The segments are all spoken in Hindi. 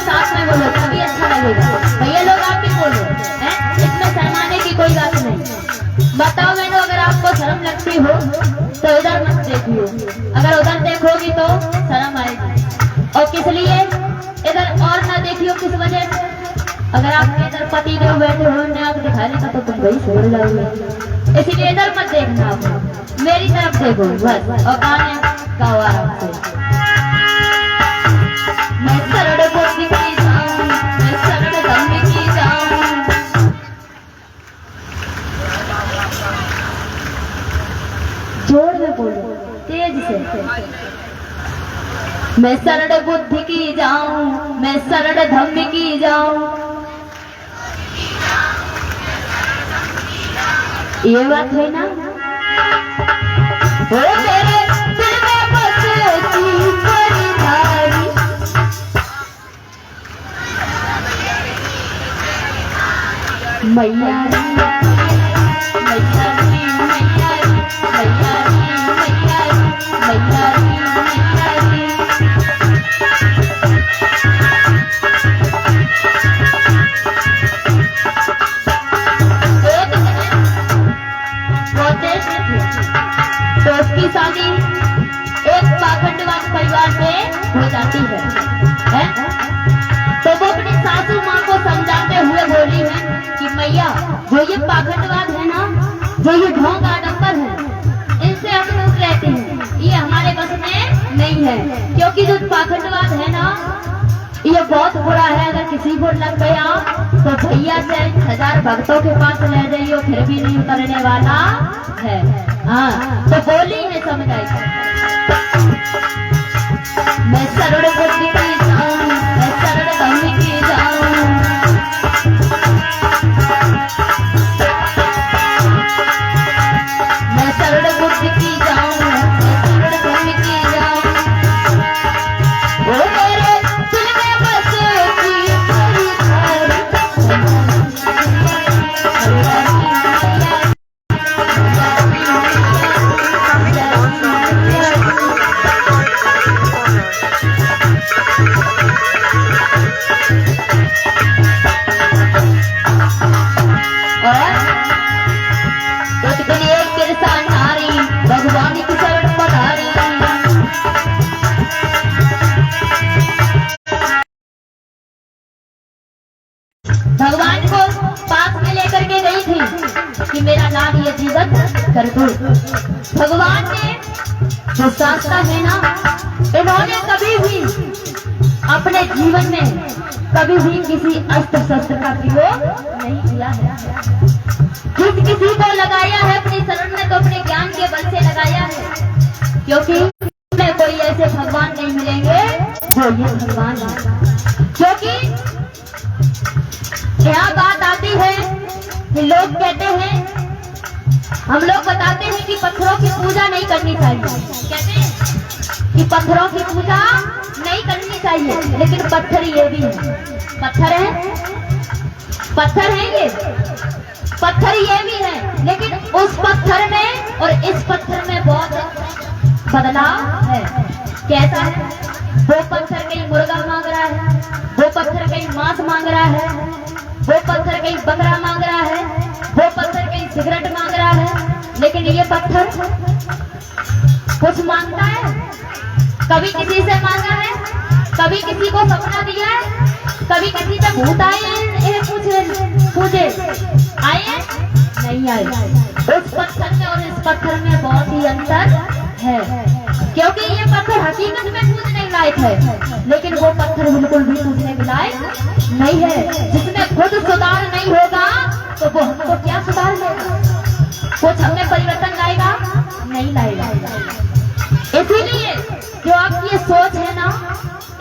साथ में बोलो तभी अच्छा लगेगा। भैया लोग आप भी बोलो, हैं? इसमें शर्माने की कोई बात नहीं। बताओ बहनों, अगर आपको शर्म लगती हो तो इधर मत देखियो, अगर उधर देखोगी तो शर्म आएगी। और किस लिए इधर और ना देखियो, किस वजह से? अगर आपके इधर पति देव बैठे हो ने आप दिखा लेता तो तुम वही छोड़ जाओगे, इसलिए इधर मत देखना, आप मेरी तरफ देखो बस। और गाने गाओ आराम से। मैं सरड़ बुद्धि की जाऊं, मैं सरड़ धर्म की जाऊं, जोर में बोलो तेज से। मैं सरड़ बुद्धि की जाऊं, मैं सरड़ धर्म की जाऊं, ये बात है ना? ओ मेरे दिल में बसती परिधारी, मैया री मैया री मैया री मैया री मैया री मैया री। तो उसकी शादी एक पाखंडवाद परिवार में हो जाती है? तो वो अपनी सासू माँ को समझाते हुए बोली है कि मैया जो ये पाखंडवाद है ना, जो ये ढोंग आडंबर है, इनसे हम दूर रहते हैं, ये हमारे बस में नहीं है। क्योंकि जो पाखंडवाद है ना ये बहुत बुरा है। अगर किसी को लग गया तो भैया से 1000 भक्तों के पास ले जाइए, फिर भी नहीं उतरने वाला है। हाँ, तो बोली है समझाई, मैं सरड़ बुद्धि की जाऊं, मैं सरड़ धर्म की जाऊं, मैं सरड़ बुद्धि की जाऊं, मैं सरड़ धर्म की जाऊं। ओ मेरे दिल में बसती परिधारी, भगवान को पास में लेकर के गई थी कि मेरा नाम ये जीवन कर दो। भगवान ने जो शास्त्र है ना, इन्होंने कभी भी अपने जीवन में कभी भी किसी अस्त्र शस्त्र का प्रयोग नहीं किया है। जिस किसी को लगाया है अपनी शरण में तो अपने ज्ञान के बल से लगाया है, क्योंकि में कोई ऐसे भगवान नहीं मिलेंगे जो ये भगवान है। क्योंकि यहाँ बात आती है कि लोग कहते हैं, हम लोग बताते हैं कि पत्थरों की पूजा नहीं करनी चाहिए, कहते हैं कि पत्थरों की पूजा नहीं करनी चाहिए, लेकिन पत्थर ये भी है, पत्थर है, पत्थर है ये, पत्थर ये भी है, लेकिन उस पत्थर में और इस पत्थर में बहुत बदलाव है। कैसा है? वो पत्थर कहीं मुर्गा मांग रहा है, वो पत्थर कहीं मांस मांग रहा है, वो पत्थर कहीं बकरा मांग रहा है, वो पत्थर कहीं सिगरेट मांग रहा है, लेकिन ये पत्थर कुछ मांगता है? कभी किसी से मांगा है? कभी किसी को सपना दिया है? कभी किसी से भूत आए पूछे आए? नहीं आए। उस पत्थर में और इस पत्थर में बहुत ही अंतर है, क्योंकि ये पत्थर हकीकत में पूजने लायक है, लेकिन वो पत्थर बिल्कुल भी पूजने के लायक नहीं है। जिसमें खुद सुधार नहीं होगा तो वो हमको क्या सुधार देगा? कुछ हमें परिवर्तन लाएगा? नहीं लाएगा। इसीलिए जो आपकी ये सोच है ना,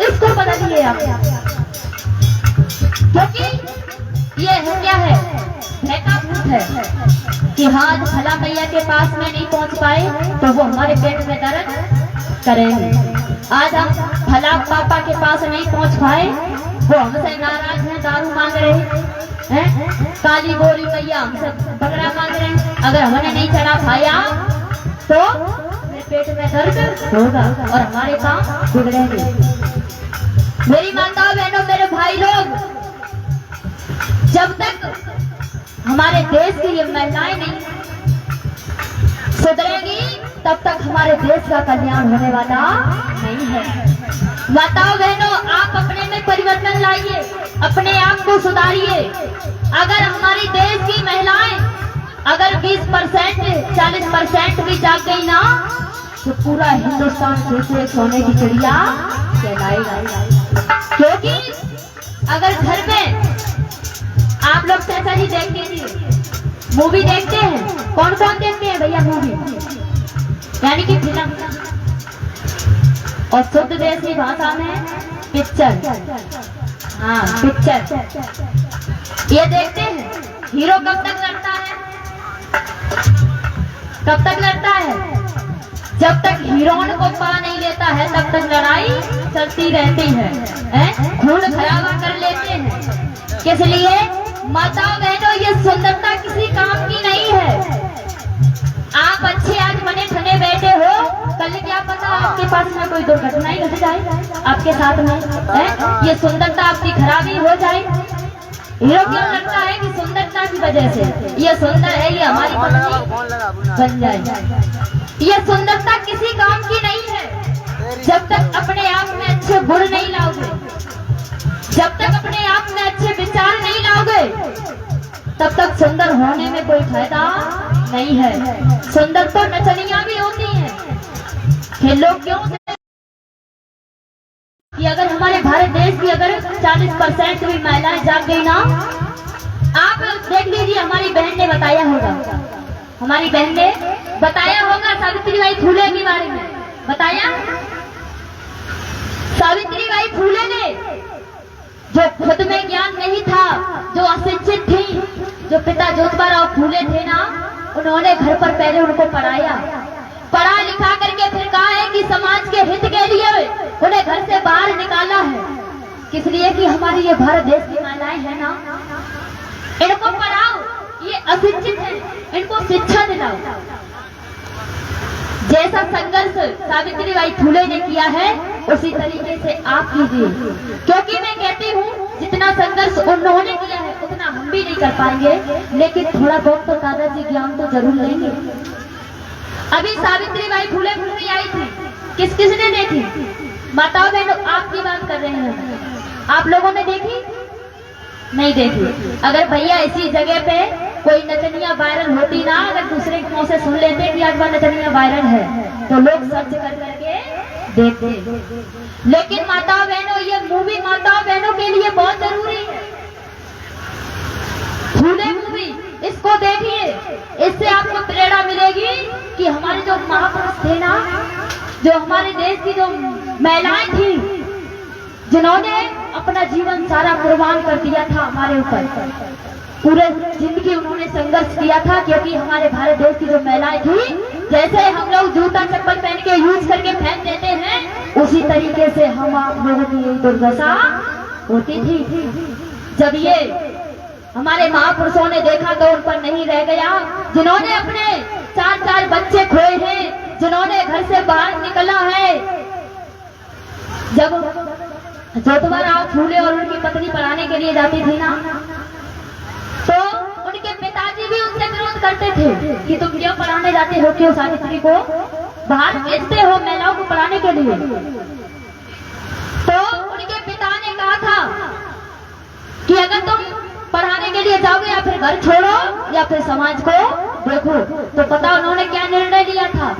इसको बदलिए आप, क्योंकि ये है क्या है? भैका भूत है कि हाँ भला मैया के पास में नहीं पहुंच पाए तो वो हमारे पेट में दर्द करेंगे। आज हम भला पापा के पास नहीं पहुंच पाए, वो हमसे नाराज हैं, दारू मांग रहे हैं, काली गोरी मैया हमसे बकरा मांग रहे हैं। अगर हमने नहीं चढ़ा पाया तो पेट में दर्द होगा और हमारे काम बिगड़ेंगे। मेरी माताओं बहनों, मेरे भाई भाई लोग, जब तक हमारे देश की ये महिलाएं नहीं सुधरेगी तब तक हमारे देश का कल्याण होने वाला नहीं है। माताओं बहनों, आप अपने में परिवर्तन लाइए, अपने आप को सुधारिए। अगर हमारी देश की महिलाएं अगर 20% 40% भी जाग गई ना तो पूरा हिंदुस्तान फिर से एक सोने की चिड़िया कहलाएगा। क्योंकि अगर घर में आप लोग चाचा जी देख लीजिए, मूवी देखते हैं, कौन कौन देखते हैं भैया मूवी, यानी कि फिल्म, और शुद्ध देसी भाषा में पिक्चर। हाँ, पिक्चर ये देखते हैं। हीरो कब तक लड़ता है? कब तक लड़ता है? जब तक हीरोइन को पा नहीं लेता है तब तक लड़ाई चलती रहती है, खून खराबा कर लेते हैं। किस लिए? माताओं बहनों, ये सुंदरता किसी काम की नहीं है। आप अच्छे आज बने ठने बैठे हो, कल क्या पता आपके पास में कोई दुर्घटना ही घट जाए आपके साथ में, ये सुंदरता आपकी खराबी हो जाए। हीरो क्यों लगता है कि सुंदरता की वजह से ये सुंदर है, ये हमारी पत्नी बन जाए। ये सुंदरता किसी काम की नहीं है जब तक अपने आप में अच्छे गुण नहीं लाओगे, जब तक अपने आप में अच्छे विचार नहीं लाओगे तब तक सुंदर होने में कोई फायदा नहीं है। सुंदर तो नचनियां भी होती हैं। ये लोग क्यों कि अगर हमारे भारत देश की अगर 40% भी महिलाएं जाग गई ना, आप देख लीजिए, हमारी बहन ने बताया होगा, हमारी बहन ने बताया होगा सावित्रीबाई फूले के बारे में बताया। सावित्रीबाई फूले ने, जो खुद में ज्ञान नहीं था, जो अशिक्षित थी, जो पिता ज्योतिबा फूले थे ना, उन्होंने घर पर पहले उनको पढ़ाया, पढ़ा लिखा करके फिर कहा है कि समाज के हित के लिए उन्हें घर से बाहर निकाला है। किस लिए? कि हमारी ये भारत देश की महिलाएं है ना, इनको पढ़ाओ, ये अशिक्षित है, इनको शिक्षा दिलाओ। जैसा संघर्ष सावित्रीबाई फूले ने किया है उसी तरीके से आप कीजिए, क्योंकि मैं कहती हूँ जितना संघर्ष उन्होंने किया है उतना हम भी नहीं कर पाएंगे, लेकिन थोड़ा बहुत तो दादाजी ज्ञान तो जरूर लेंगे। अभी सावित्रीबाई फूले मूवी आई थी, किस किसने देखी? माताओं बहनों, आपकी बात कर रहे हैं, आप लोगों ने देखी? नहीं देखी। अगर भैया इसी जगह पे कोई नचनिया वायरल होती ना, अगर दूसरे के मुंह से सुन लेते कि आज वह नचनिया वायरल है, तो लोग सर्च कर करके देखते। लेकिन माताओं बहनों, ये मूवी माताओं बहनों के लिए बहुत जरूरी है। फूले मूवी, इसको देखिए, इससे आपको प्रेरणा मिलेगी कि हमारे जो महापुरुष थे ना, जो हमारे देश की जो महिलाएं थी, जिन्होंने अपना जीवन सारा कुर्बान कर दिया था हमारे ऊपर, पूरे जिंदगी उन्होंने संघर्ष किया था, क्योंकि हमारे भारत देश की जो महिलाएं थी, जैसे हम लोग जूता चप्पल पहन के यूज करके फेंक देते हैं, उसी तरीके से हम आप लोगों की दुर्दशा होती थी। जब ये हमारे महापुरुषों ने देखा तो उन पर नहीं रह गया, जिन्होंने अपने 4 बच्चे खोए हैं, जिन्होंने घर से बाहर निकला है। जब ज्योतिबा फूले और उनकी पत्नी पढ़ाने के लिए जाती थी ना, तो उनके पिताजी भी उनसे विरोध करते थे कि तुम क्यों पढ़ाने जाते हो, क्यों सावित्री को बाहर भेजते हो महिलाओं को पढ़ाने के लिए। तो उनके पिता ने कहा था कि अगर तुम पढ़ाने के लिए जाओगे या फिर घर छोड़ो या फिर समाज को देखो। तो पता उन्होंने क्या निर्णय लिया था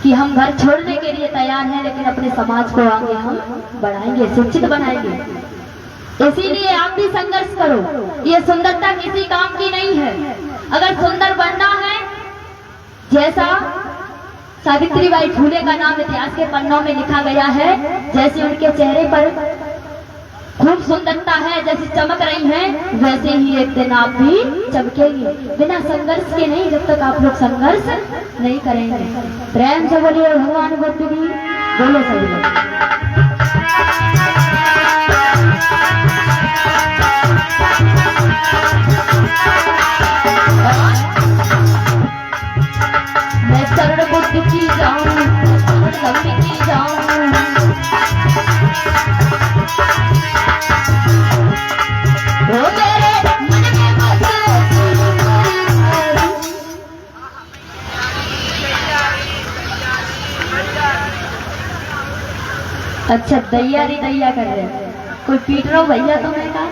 कि हम घर छोड़ने के लिए तैयार हैं, लेकिन अपने समाज को आगे हम बढ़ाएंगे, शिक्षित बनाएंगे। इसीलिए आप भी संघर्ष करो। ये सुंदरता किसी काम की नहीं है। अगर सुंदर बनना है, जैसा सावित्रीबाई फूले का नाम इतिहास के पन्नों में लिखा गया है, जैसे उनके चेहरे पर खूब सुंदरता है, जैसी चमक रही हैं, वैसे ही एक दिन आप भी चमकेंगे। बिना संघर्ष के नहीं, जब तक आप लोग संघर्ष नहीं करेंगे। प्रेम से बोलिए भगवान बुद्ध की, बोलो सभी लोग। मैं शरण बुद्ध की जाऊं, शरण की जाऊं, अच्छा दैया री दैया कर रहे हैं। कोई पीट रहा हो भैया तुम्हें का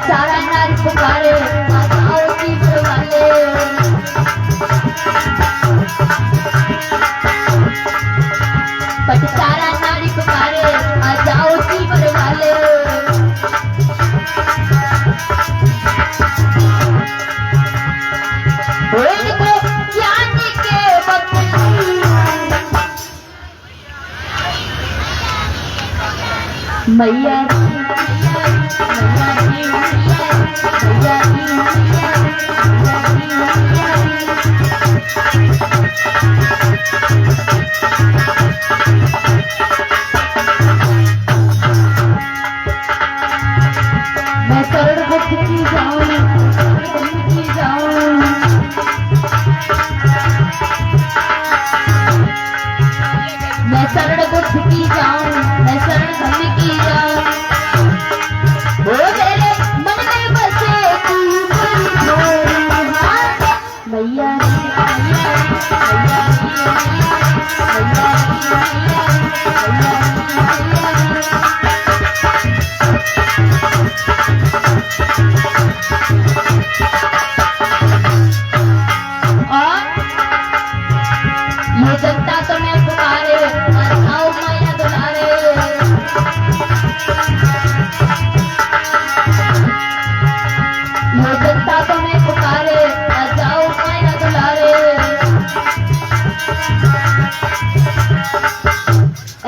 सारा नारी पुकारे माताओं की परवाले सारा नारी पुकारे आ जाओ की परवाले मैया मैं शरण बुद्ध की जाऊं मैं शरण बुद्ध की जाऊं मैं शरण धर्म की जाऊं वो तेरे मन में बसे तू मैया ये जनता तो मैं पुकारे आओ मैया दुलारे ये जनता तो मैं पुकारे जाओ मैया दुलारे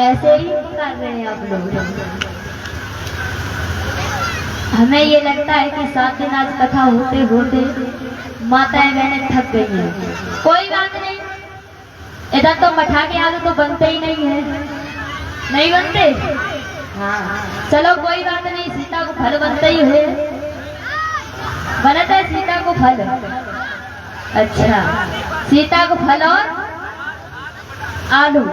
ऐसे ही पुकार रहे हैं आप लोग। हमें ये लगता है कि 7 दिन आज कथा होते होते माताएं बहनें थक गई हैं। कोई बात नहीं, इधर तो मठा के आलू तो बनते ही नहीं है, नहीं बनते। हाँ चलो कोई बात नहीं, सीता को फल बनता ही है, बनता है सीता को फल। अच्छा सीता को फल और आलू,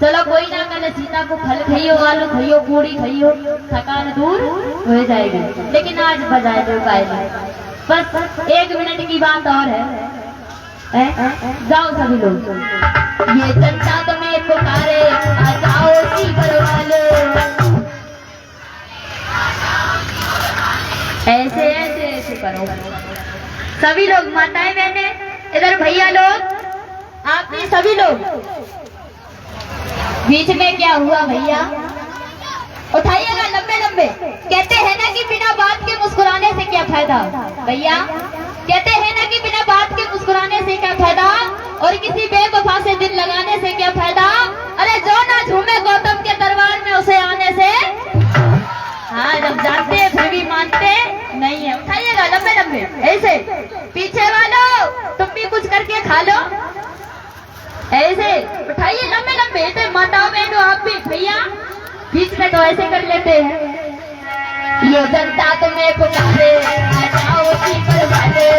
चलो कोई ना, कल सीता को फल खाइयो आलू खाइयो पूरी खाइयो थकान दूर हो जाएगी। लेकिन आज बजाय दो गायला, बस 1 मिनट की बात और है। जाओ सभी लोग, ये जनता तुम्हें पुकारे आ जाओ की परवाले। ऐसे ऐसे ऐसे करो सभी लोग, माताएं बहने इधर भैया लोग, आप भी सभी लोग। बीच में क्या हुआ भैया, उठाइएगा लंबे लंबे। कहते हैं ना कि बिना बात के मुस्कुराने से क्या फायदा भैया, कहते हैं ना कि बिना बात के मुस्कुराने से क्या फायदा, और किसी बेवफा से दिल लगाने से क्या फायदा। अरे जो ना झूमे गौतम के दरबार में उसे आने से। हाँ जब जानते हैं फिर भी मानते नहीं है। उठाइएगा लंबे लंबे ऐसे, पीछे वालों तुम भी कुछ करके खा लो, ऐसे उठाइए लंबे लंबे। ऐसे माताओं बहनों आप भी भैया बीच में तो ऐसे कर लेते हैं। ये जनता तुम्हें पुकारे आ जाओ की परवाले।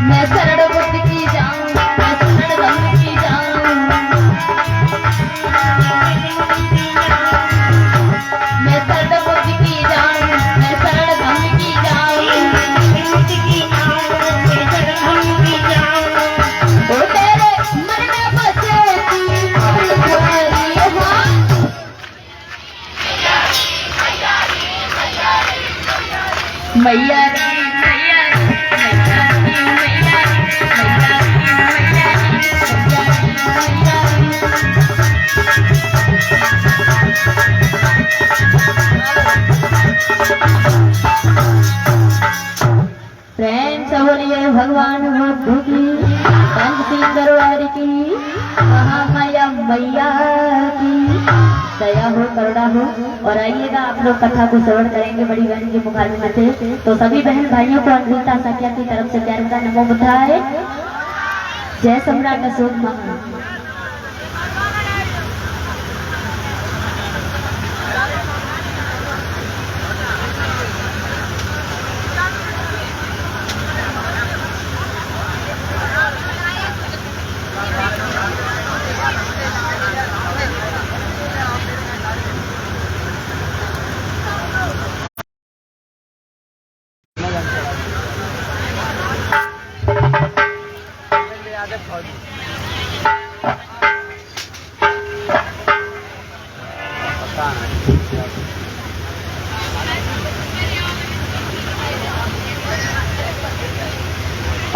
मैं शरण बुद्ध की जाऊं मैं शरण धर्म की जाऊं मैं शरण बुद्ध की जाऊं मैं शरण धर्म की जाऊं ओ तेरे मन में बसे मैया प्रेम से बोलिए भगवान बुद्ध की, पंच सिंह दरबार की, महामाया मैया की। दया हो, करुणा हो। और आइएगा आप लोग कथा को श्रवण करेंगे बड़ी बहन के मुखारविंद से। तो सभी बहन भाइयों को अद्भुता सख्या की तरफ से प्यार का नमो बुद्धाय। जय सम्राट अशोक महाराज।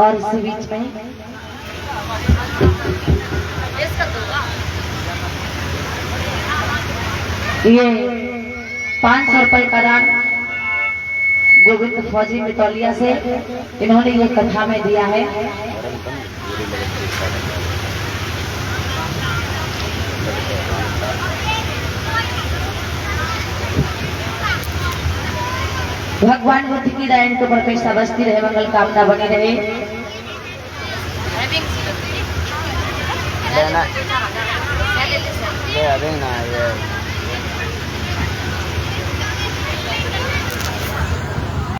और इसी बीच में ये 500 रुपए का दान गोविंद फौजी मितौलिया से इन्होंने ये कथा में दिया है। भगवान बुद्ध की दया इनके ऊपर हमेशा बसती रहे, मंगल कामना बनी रहे। देना